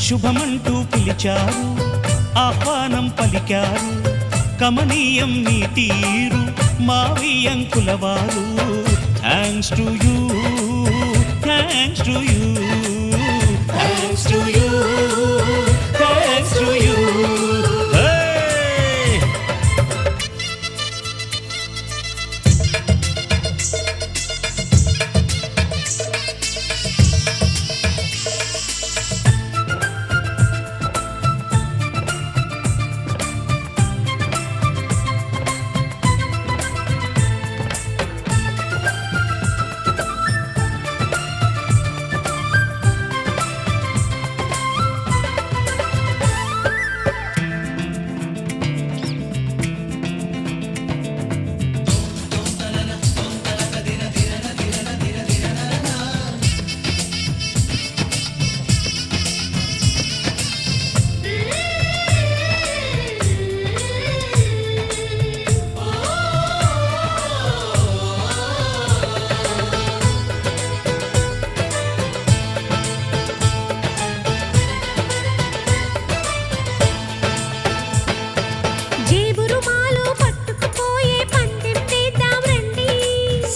శుభమంటూ పిలిచారు, ఆహ్వానం పలికారు, కమనీయం నీ తీరు మావియంకులవారు. Thanks to you, thanks to you, thanks to you, thanks to you.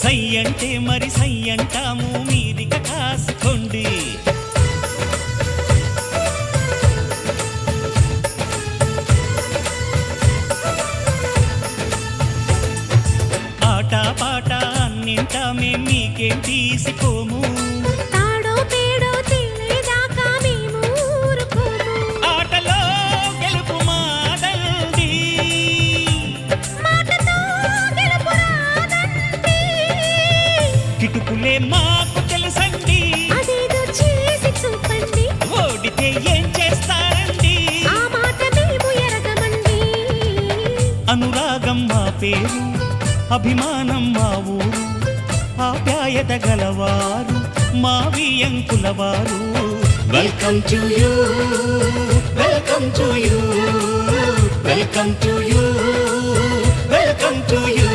సయ్యంటే మరి సయ్యంటాము, మీరిక కాసుకోండి. ఆట పాట అన్నింటా మేం మీకేం తీసిపోము. ఆటలో గెలుపు మాదండి, కిటుకులే మాకు తెలుసండి. అదేదో చేసి చూపండి, ఓడితే ఏం చేస్తారండి? ఆ మాట మేము ఎరగమండి. అనురాగం మా పేరు, అభిమానం మా ఊరు, ఆప్యాయత గలవారు మావియంకులవారు. Welcome to you, welcome to you, welcome to you, welcome to you.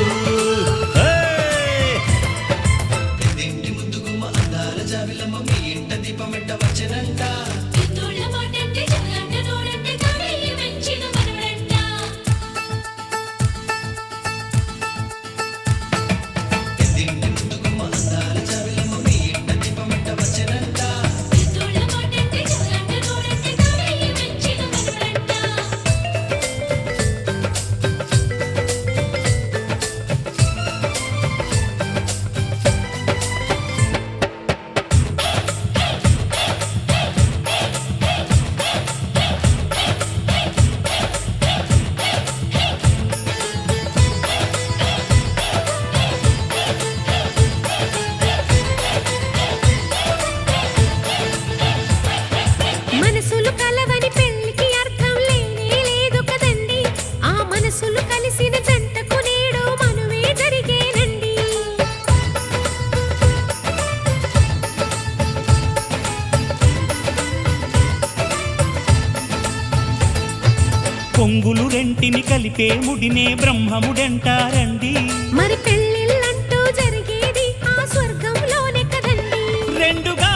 పొంగులు రెంటిని కలిపే ముడినే బ్రహ్మముడంటారండి. మరి పెళ్ళిళ్ళంటూ జరిగేది ఆ స్వర్గంలోనే కదండి. రెండుగా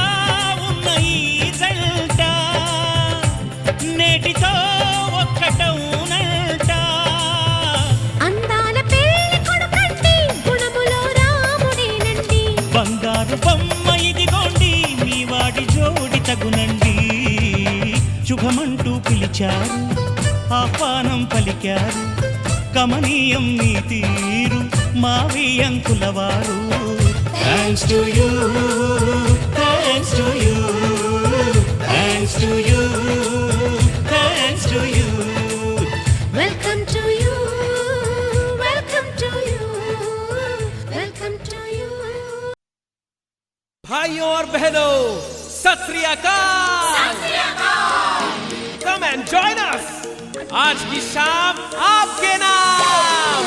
ఉన్న ఈ జంట నేటితో ఒక్కటవునంట. అందాల పెళ్లి కొడుకండి, గుణములో రాముడేనండి. బంగారు బొమ్మ ఇదిగోండి, మీ వాడి జోడి తగునండి. శుభమంటూ పిలిచారు, ఆహ్వానం పలికారు, కమనీయం నీ తీరు మావియంకులవారు. Thanks to you, thanks to you, thanks to you, thanks to you. Welcome to you, welcome to you, welcome to you. भाइयों और बहनों, सत श्री अकाल। Come and join us. आज की शाम आपके नाम।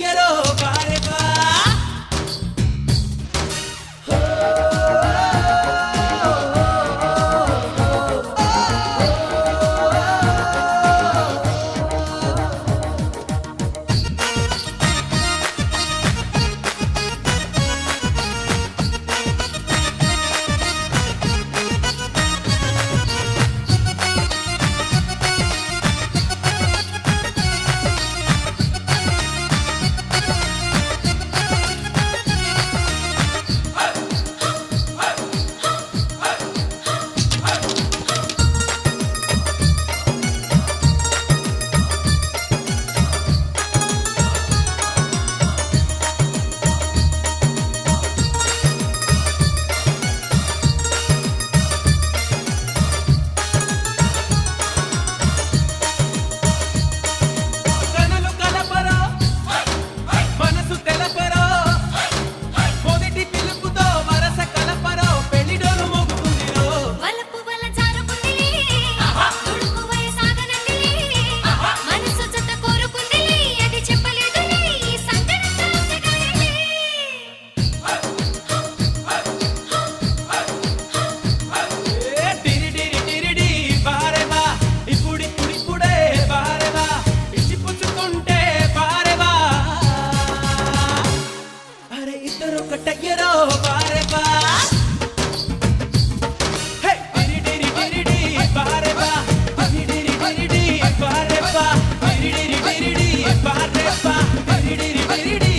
కట్టయ్యరో బారే బా వలపు వల జారుకుందిలే తుడుకు వయసాగనందిలే మనసు జత కోరుకుందిలే అది చెప్పలేదులే ఈ సంగతి చూసగానే టిరిడిరిడిరిడి బారే బా ఇప్పుడిప్పుడిప్పుడే బారే బా ఇచ్చిపుచ్చుకుంటే బారే బా అరే ఇద్దరు కట్టయ్యరో బారే బా హే టిరిడిరిడిరిడి బారే బా టిరిడిరిడిరిడి బారే బా టిరిడిరిడిరిడి బారే బా టిరిడిరిడిరిడి